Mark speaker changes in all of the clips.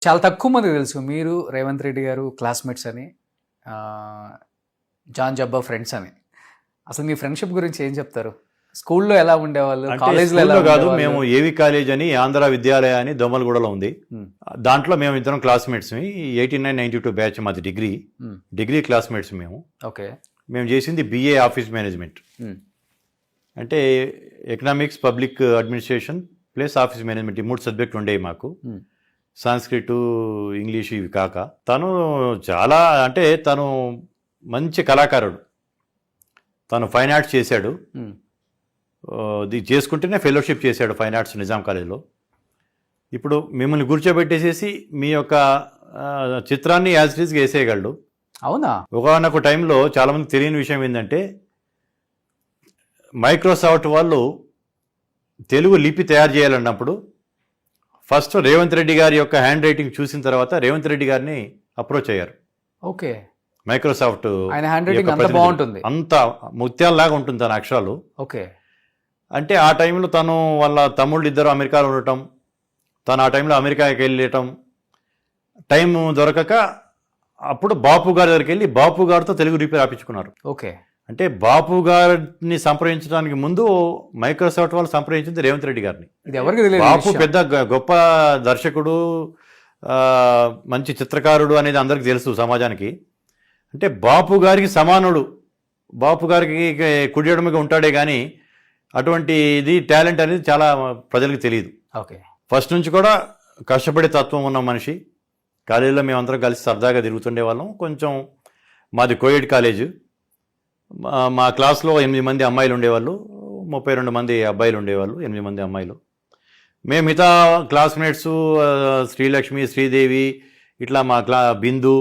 Speaker 1: చాలా తక్కువ మందికి తెలుసు మీరు రేవంత్ రెడ్డి గారు క్లాస్మేట్స్ అని, జాన్ జబ్బా ఫ్రెండ్స్ అని. అసలు మీ ఫ్రెండ్షిప్ గురించి ఏం చెప్తారు? స్కూల్లో ఎలా ఉండేవాళ్ళు,
Speaker 2: అంటే
Speaker 1: కాలేజ్లో ఎలా
Speaker 2: స్కూల్లో కాదు,
Speaker 1: ఉండేవాళ్ళు?
Speaker 2: మేము ఏవి కాలేజ్ అని ఆంధ్ర విద్యాలయ అని దోమలగూడలో ఉంది. దాంట్లో మేము ఇద్దరం క్లాస్మేట్స్. 89-92 బ్యాచ్ మాది. డిగ్రీ క్లాస్మేట్స్ మేము.
Speaker 1: ఓకే.
Speaker 2: మేము చేసింది BA ఆఫీస్ మేనేజ్మెంట్. అంటే economics, public administration plus office management, ఈ 3 సబ్జెక్టులు ఉండేవి మాకు. సంస్కృత్, ఇంగ్లీష్ ఇవి కాక. తను చాలా అంటే తను మంచి కళాకారుడు. తను ఫైన్ ఆర్ట్స్ చేశాడు. ఇది చేసుకుంటేనే ఫెలోషిప్ చేశాడు ఫైన్ ఆర్ట్స్ నిజాం కాలేజీలో. ఇప్పుడు మిమ్మల్ని కూర్చోబెట్టేసేసి మీ యొక్క చిత్రాన్ని యాజ్ ఇట్ ఈస్గా వేసేయగలడు.
Speaker 1: అవునా?
Speaker 2: ఒకనొక టైంలో చాలామంది తెలియని విషయం ఏంటంటే, మైక్రోసాఫ్ట్ వాళ్ళు తెలుగు లిపి తయారు చేయాలన్నప్పుడు ఫస్ట్ రేవంత్ రెడ్డి గారి యొక్క హ్యాండ్ రైటింగ్ చూసిన తర్వాత రేవంత్ రెడ్డి గారిని అప్రోచ్ అయ్యారు.
Speaker 1: ఓకే.
Speaker 2: మైక్రోసాఫ్ట్
Speaker 1: ఆయన హ్యాండ్ రైటింగ్ అంత బాగుంటుంది,
Speaker 2: అంత ముత్యాలలాగా ఉంటుంది తన అక్షరాలు.
Speaker 1: ఓకే.
Speaker 2: అంటే ఆ టైంలో తను వాళ్ళ తమ్ముళ్ళు ఇద్దరు అమెరికాలో ఉండటం, తను ఆ టైంలో అమెరికాకి వెళ్ళటం, టైం దొరకక అప్పుడు బాపు గారి దగ్గరికి వెళ్ళి బాపు గారితో తెలుగు రిపేర్ ఆపించుకున్నారు.
Speaker 1: ఓకే.
Speaker 2: అంటే బాపు గారిని సంప్రదించడానికి ముందు మైక్రోసాఫ్ట్ వాళ్ళు సంప్రదించింది రేవంత్ రెడ్డి గారిని.
Speaker 1: ఇది ఎవరికి తెలియదు.
Speaker 2: బాపు పెద్ద గొప్ప దర్శకుడు, మంచి చిత్రకారుడు అనేది అందరికీ తెలుసు సమాజానికి. అంటే బాపు గారికి సమానుడు, బాపు గారికి కుడియడమిగా ఉంటాడే కానీ అటువంటి ఇది టాలెంట్ అనేది చాలా ప్రజలకు తెలియదు.
Speaker 1: ఓకే.
Speaker 2: ఫస్ట్ నుంచి కూడా కష్టపడే తత్వం ఉన్న మనిషి. కాలేజీలో మేమందరం కలిసి సరదాగా తిరుగుతుండే వాళ్ళం. కొంచెం మాది కోయిడ్ కాలేజు. మా క్లాస్లో 8 మంది అమ్మాయిలు ఉండేవాళ్ళు, 32 మంది అబ్బాయిలు ఉండేవాళ్ళు, 8 మంది అమ్మాయిలు. మేము మిగతా క్లాస్మేట్స్ శ్రీలక్ష్మి, శ్రీదేవి, ఇట్లా మా బిందు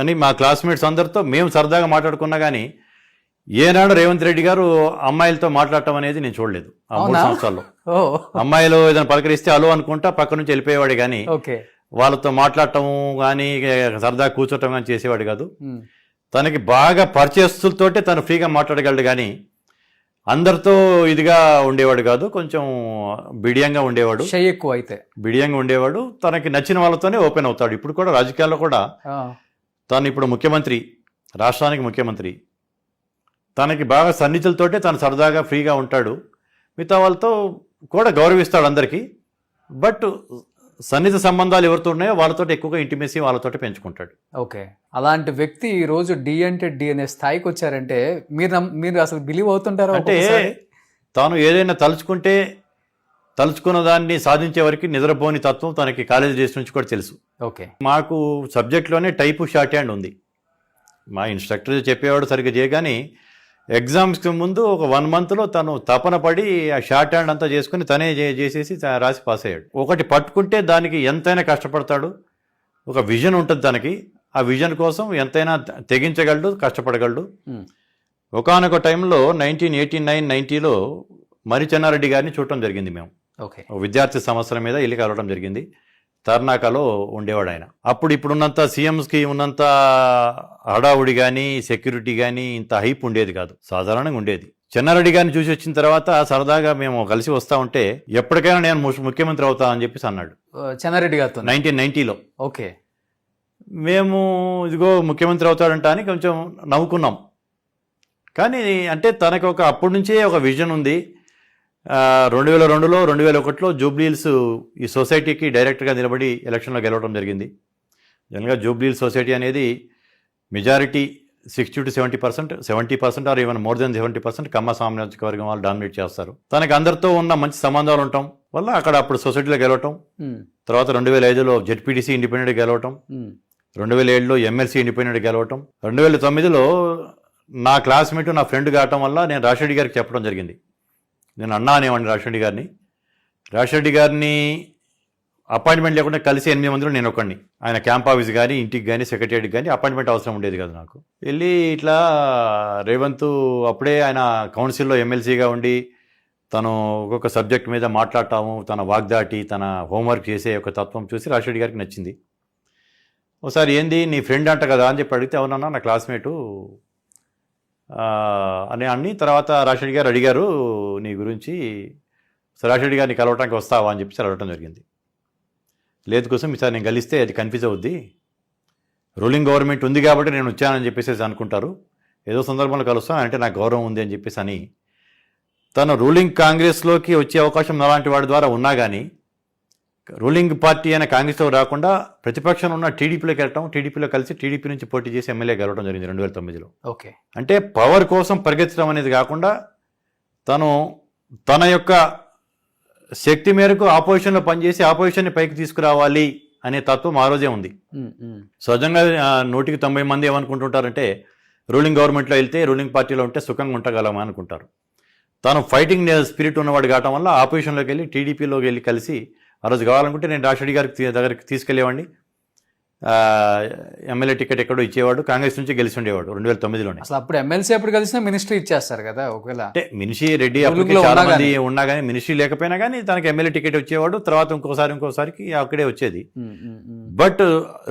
Speaker 2: అని మా క్లాస్మేట్స్ అందరితో మేము సరదాగా మాట్లాడుకున్నా కానీ ఏనాడు రేవంత్ రెడ్డి గారు అమ్మాయిలతో మాట్లాడటం అనేది నేను చూడలేదు ఆ 3 సంవత్సరాల్లో. అమ్మాయిలు ఏదైనా పలకరిస్తే అలో అనుకుంటా పక్క నుంచి వెళ్ళిపోయేవాడు కానీ వాళ్ళతో మాట్లాడటం కానీ సరదా కూర్చోటం కానీ చేసేవాడు కాదు. తనకి బాగా పరిచయస్తులతోటే తను ఫ్రీగా మాట్లాడగలడు కానీ అందరితో ఇదిగా ఉండేవాడు కాదు. కొంచెం బిడియంగా ఉండేవాడు,
Speaker 1: ఎక్కువ అయితే
Speaker 2: బిడియంగా ఉండేవాడు. తనకి నచ్చిన వాళ్ళతోనే ఓపెన్ అవుతాడు. ఇప్పుడు కూడా రాజకీయాల్లో కూడా తను ఇప్పుడు ముఖ్యమంత్రి, రాష్ట్రానికి ముఖ్యమంత్రి. తనకి బాగా సన్నిహితులతోటే తను సరదాగా ఫ్రీగా ఉంటాడు. మిగతా వాళ్ళతో కూడా గౌరవిస్తాడు అందరికీ. బట్ సన్నిహిత సంబంధాలు ఎవరితో ఉన్నాయో వాళ్ళతో ఎక్కువగా ఇంటిమేసీ వాళ్ళతో పెంచుకుంటాడు.
Speaker 1: ఓకే. అలాంటి వ్యక్తి ఈ రోజు డి అంటే డి అనే స్థాయికి వచ్చారంటే మీరు అసలు బిలీవ్ అవుతుంటారు?
Speaker 2: అంటే తాను ఏదైనా తలుచుకున్న దాన్ని సాధించే వరకు నిద్రపోని తత్వం తనకి కాలేజ్ డేస్ నుంచి కూడా తెలుసు.
Speaker 1: ఓకే.
Speaker 2: మాకు సబ్జెక్ట్లోనే టైపు షార్ట్ హ్యాండ్ ఉంది. మా ఇన్స్ట్రక్టర్ చెప్పేవాడు సరిగ్గా చేయగాని ఎగ్జామ్స్కి ముందు ఒక 1 monthలో తను తపన పడి ఆ షార్ట్ హ్యాండ్ అంతా చేసుకుని తనే చేసేసి రాసి పాస్ అయ్యాడు. ఒకటి పట్టుకుంటే దానికి ఎంతైనా కష్టపడతాడు. ఒక విజన్ ఉంటుంది తనకి. ఆ విజన్ కోసం ఎంతైనా తెగించగలడు, కష్టపడగలడు. ఒకానొక టైంలో 1989-90లో మరి చెన్నారెడ్డి గారిని చూడటం జరిగింది. మేము విద్యార్థి సమస్యల మీద వెళ్ళి కలవడం జరిగింది. తర్నాకాలో ఉండేవాడు ఆయన. అప్పుడు ఇప్పుడున్నంత సీఎంస్కి ఉన్నంత హడావుడి కానీ సెక్యూరిటీ కానీ ఇంత హైప్ ఉండేది కాదు, సాధారణంగా ఉండేది. చెన్నారెడ్డి గారిని చూసి వచ్చిన తర్వాత సరదాగా మేము కలిసి వస్తూ ఉంటే ఎప్పటికైనా నేను ముఖ్యమంత్రి అవుతా అని చెప్పేసి అన్నాడు
Speaker 1: చెన్నారెడ్డి గారితో
Speaker 2: 1990లో.
Speaker 1: ఓకే.
Speaker 2: మేము ఇదిగో ముఖ్యమంత్రి అవుతాడంట అని కొంచెం నవ్వుకున్నాం. కానీ అంటే తనకు అప్పటి నుంచే ఒక విజన్ ఉంది. 2002లో 2001లో జూబ్లీహిల్స్ ఈ సొసైటీకి డైరెక్టర్గా నిలబడి ఎలక్షన్లో గెలవడం జరిగింది. జనరల్గా జూబ్లీహిల్స్ సొసైటీ అనేది majority 60-70%, 70% or even more than 70% Kamma సామాజిక వర్గం వాళ్ళు డామినేట్ చేస్తారు. తనకి అందరితో ఉన్న మంచి సంబంధాలు ఉండటం వల్ల అక్కడ అప్పుడు సొసైటీలో గెలవటం. తర్వాత 2005లో జెడ్పీటీసీ ఇండిపెండెంట్ గెలవటం, 2007లో ఎమ్మెల్సీ ఇండిపెండెంట్ గెలవటం, 2009లో నా క్లాస్మేట్ నా ఫ్రెండ్ కావటం వల్ల నేను రాజశేఖర్ గారికి చెప్పడం జరిగింది. నేను అన్నా అనేవాడిని రాజశేఖర్ గారిని అపాయింట్మెంట్ లేకుండా కలిసి 8 మందిలో నేను ఒకడిని. ఆయన క్యాంప్ ఆఫీస్ కానీ, ఇంటికి కానీ, సెక్రటరీకి కానీ అపాయింట్మెంట్ అవసరం ఉండేది కదా నాకు. వెళ్ళి ఇట్లా రేవంత్ అప్పుడే ఆయన కౌన్సిల్లో ఎమ్మెల్సీగా ఉండి తను ఒక్కొక్క సబ్జెక్ట్ మీద మాట్లాడటాము, తన వాగ్దాటి, తన హోంవర్క్ చేసే ఒక తత్వం చూసి రాజశేఖర్ గారికి నచ్చింది. ఒకసారి ఏంది నీ ఫ్రెండ్ అంట కదా అని చెప్పి అడిగితే అవునన్నా నా క్లాస్మేటు అని తర్వాత రాజశేఖర్ గారు అడిగారు నీ గురించి, రాజశేఖర్ గారిని కలవటానికి వస్తావా అని చెప్పి అడగటం జరిగింది. లేదు కోసం ఈసారి నేను కలిస్తే అది కన్ఫ్యూజ్ అవుద్ది, రూలింగ్ గవర్నమెంట్ ఉంది కాబట్టి నేను వచ్చానని చెప్పేసి అనుకుంటారు, ఏదో సందర్భంలో కలుస్తాను అంటే నాకు గౌరవం ఉంది అని చెప్పేసి అని తను రూలింగ్ కాంగ్రెస్లోకి వచ్చే అవకాశం అలాంటి వాడి ద్వారా ఉన్నా కానీ రూలింగ్ పార్టీ అయిన కాంగ్రెస్లో రాకుండా ప్రతిపక్షంలో ఉన్న టీడీపీలోకి వెళ్ళటం, టీడీపీలో కలిసి టీడీపీ నుంచి పోటీ చేసి ఎమ్మెల్యే గెలవడం జరిగింది 2009లో.
Speaker 1: ఓకే.
Speaker 2: అంటే పవర్ కోసం పరిగెత్తడం అనేది కాకుండా తను తన యొక్క శక్తి మేరకు ఆపోజిషన్లో పనిచేసి ఆపోజిషన్ని పైకి తీసుకురావాలి అనే తత్వం ఆ రోజే ఉంది. సహజంగా 190 మంది ఏమనుకుంటుంటారంటే రూలింగ్ గవర్నమెంట్లో వెళ్తే రూలింగ్ పార్టీలో ఉంటే సుఖంగా ఉండగలమా అనుకుంటారు. తాను ఫైటింగ్ స్పిరిట్ ఉన్నవాడు కావటం వల్ల ఆపోజిషన్లోకి వెళ్ళి టీడీపీలోకి వెళ్ళి కలిసి ఆ రోజు కావాలనుకుంటే నేను రాజశేఖర్ గారికి దగ్గరికి తీసుకెళ్లేవాడిని, ఎమ్మెల్యే టికెట్ ఎక్కడో ఇచ్చేవాడు, కాంగ్రెస్ నుంచి గెలిచి ఉండేవాడు 2009లోనే.
Speaker 1: అసలు అప్పుడు ఎమ్మెల్సీ ఎప్పుడు కలిసినా మినిస్ట్రీ ఇచ్చేస్తారు కదా. ఒకవేళ
Speaker 2: అంటే మినిషి రెడ్డి అప్పటికి చాలా మంది ఉన్నా కానీ మినిస్ట్రీ లేకపోయినా కానీ తనకి ఎమ్మెల్యే టికెట్ వచ్చేవాడు, తర్వాత ఇంకోసారికి అక్కడే వచ్చేది. బట్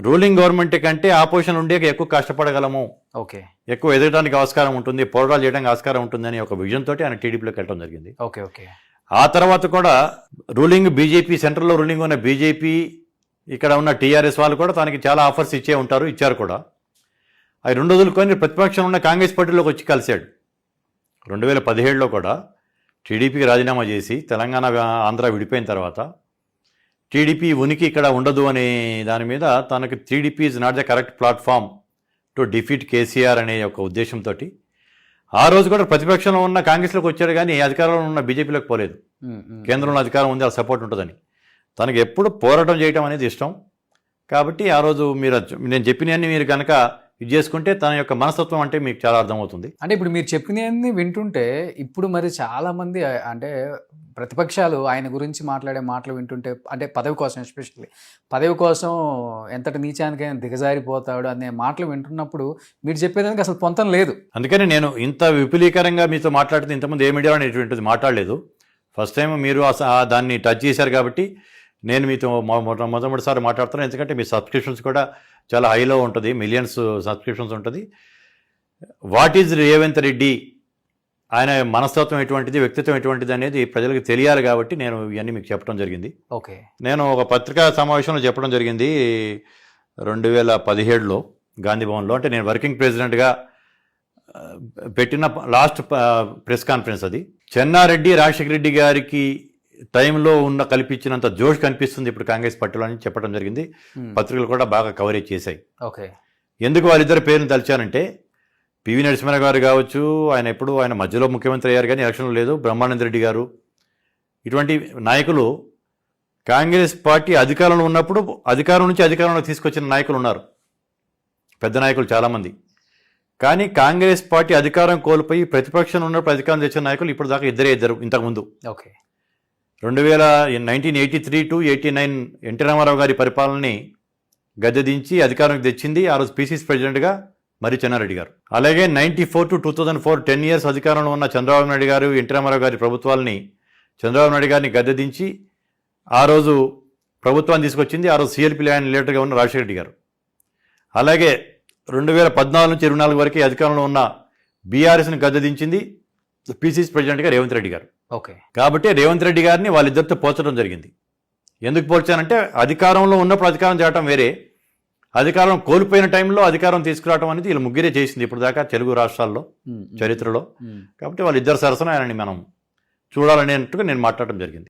Speaker 2: రూలింగ్ గవర్నమెంట్ కంటే ఆపోజిషన్ ఉండే ఎక్కువ కష్టపడగలము,
Speaker 1: ఓకే, ఎక్కువ
Speaker 2: ఎదగడానికి ఆస్కారం ఉంటుంది, పోరాటాలు చేయడానికి ఆస్కారం ఉంటుంది అని ఒక విజన్ తోటి ఆయన టీడీపీలోకి వెళ్ళడం జరిగింది.
Speaker 1: Okay okay.
Speaker 2: ఆ తర్వాత కూడా రూలింగ్ బీజేపీ, సెంట్రల్లో రూలింగ్ ఉన్న బీజేపీ, ఇక్కడ ఉన్న టీఆర్ఎస్ వాళ్ళు కూడా తనకి చాలా ఆఫర్స్ ఇచ్చారు కూడా. అవి 2 వదులుకొని ప్రతిపక్షంలో ఉన్న కాంగ్రెస్ పార్టీలోకి వచ్చి కలిశాడు. 2017లో కూడా టీడీపీకి రాజీనామా చేసి తెలంగాణ ఆంధ్ర విడిపోయిన తర్వాత టీడీపీ ఉనికి ఇక్కడ ఉండదు అనే దాని మీద తనకి TDP is not the correct platform to defeat KCR అనే ఒక ఉద్దేశంతో ఆ రోజు కూడా ప్రతిపక్షంలో ఉన్న కాంగ్రెస్లోకి వచ్చాడు కానీ అధికారంలో ఉన్న బీజేపీలోకి పోలేదు. కేంద్రంలో అధికారం ఉంది, ఆ సపోర్ట్ ఉంటుందని. తనకి ఎప్పుడు పోరాటం చేయడం అనేది ఇష్టం కాబట్టి ఆ రోజు నేను చెప్పినవన్నీ మీరు కనుక ఇది చేసుకుంటే తన యొక్క మనస్తత్వం అంటే మీకు చాలా అర్థమవుతుంది.
Speaker 1: అంటే ఇప్పుడు మీరు చెప్పినవన్నీ వింటుంటే ఇప్పుడు మరి చాలా మంది అంటే ప్రతిపక్షాలు ఆయన గురించి మాట్లాడే మాటలు వింటుంటే, అంటే పదవి కోసం, ఎస్పెషల్లీ పదవి కోసం ఎంతటి నీచానికైనా దిగజారిపోతాడు అనే మాటలు వింటున్నప్పుడు మీరు చెప్పేదానికి అసలు పొంతం లేదు.
Speaker 2: అందుకని నేను ఇంత విపులీకరంగా మీతో మాట్లాడితే ఇంతకుముందు ఏ మీడియా అనేటువంటిది మాట్లాడలేదు. ఫస్ట్ టైం మీరు దాన్ని టచ్ చేశారు కాబట్టి నేను మీతో మొదటిసారి మాట్లాడుతున్నాను. ఎందుకంటే మీ సబ్స్క్రిప్షన్స్ కూడా చాలా హైలో ఉంటుంది, మిలియన్స్ సబ్స్క్రిప్షన్స్ ఉంటుంది. వాట్ ఈజ్ రేవంత్ రెడ్డి, ఆయన మనస్తత్వం ఎటువంటిది, వ్యక్తిత్వం ఎటువంటిది అనేది ప్రజలకు తెలియాలి కాబట్టి నేను ఇవన్నీ మీకు చెప్పడం జరిగింది.
Speaker 1: ఓకే.
Speaker 2: నేను ఒక పత్రికా సమావేశంలో చెప్పడం జరిగింది 2017లో గాంధీ భవన్లో. అంటే నేను వర్కింగ్ ప్రెసిడెంట్గా పెట్టిన లాస్ట్ ప్రెస్ కాన్ఫరెన్స్ అది. చెన్నారెడ్డి రాజశేఖర రెడ్డి గారికి టైంలో కల్పించినంత జోష్ కనిపిస్తుంది ఇప్పుడు కాంగ్రెస్ పార్టీలో అని చెప్పడం జరిగింది. పత్రికలు కూడా బాగా కవరేజ్ చేశాయి.
Speaker 1: ఓకే.
Speaker 2: ఎందుకు వాళ్ళిద్దరు పేరును తలిచానంటే పివి నరసింహరావు గారు కావచ్చు, ఆయన మధ్యలో ముఖ్యమంత్రి అయ్యారు కానీ ఎలక్షన్లో లేదు, బ్రహ్మానంద రెడ్డి గారు, ఇటువంటి నాయకులు కాంగ్రెస్ పార్టీ అధికారంలో ఉన్నప్పుడు అధికారం నుంచి అధికారంలో తీసుకొచ్చిన నాయకులు ఉన్నారు, పెద్ద నాయకులు చాలామంది. కానీ కాంగ్రెస్ పార్టీ అధికారం కోల్పోయి ప్రతిపక్షం ఉన్నప్పుడు అధికారం తెచ్చిన నాయకులు ఇప్పుడు దాకా ఇద్దరు ఇంతకుముందు.
Speaker 1: ఓకే.
Speaker 2: 1983 to 89 ఎన్టీ రామారావు గారి పరిపాలనని గద్దెదించి అధికారానికి తెచ్చింది ఆ రోజు పీసీసీ ప్రెసిడెంట్గా మరి చెన్నారెడ్డి గారు. అలాగే 94 to 2004 10 years అధికారంలో ఉన్న చంద్రబాబు నాయుడు గారు, ఎన్టీ రామారావు గారి ప్రభుత్వాలని, చంద్రబాబు నాయుడు గారిని గద్దెదించి ఆ రోజు ప్రభుత్వాన్ని తీసుకొచ్చింది ఆ రోజు సిఎల్పి లీడర్గా ఉన్న రాజశేఖర రెడ్డి గారు. అలాగే 2014 నుంచి 24 వరకు అధికారంలో ఉన్న బీఆర్ఎస్ని గద్దెదించింది పీసీసీ ప్రెసిడెంట్గా రేవంత్ రెడ్డి గారు.
Speaker 1: ఓకే.
Speaker 2: కాబట్టి రేవంత్ రెడ్డి గారిని వాళ్ళిద్దరితో పోల్చడం జరిగింది. ఎందుకు పోల్చానంటే అధికారంలో ఉన్నప్పుడు అధికారం చేయడం వేరే, అధికారం కోల్పోయిన టైంలో అధికారం తీసుకురావడం అనేది వీళ్ళు ముగ్గురే చేసింది ఇప్పుడు దాకా తెలుగు రాష్ట్రాల్లో చరిత్రలో. కాబట్టి వాళ్ళిద్దరు సరసన ఆయనని మనం చూడాలనేట్టుగా నేను మాట్లాడటం జరిగింది.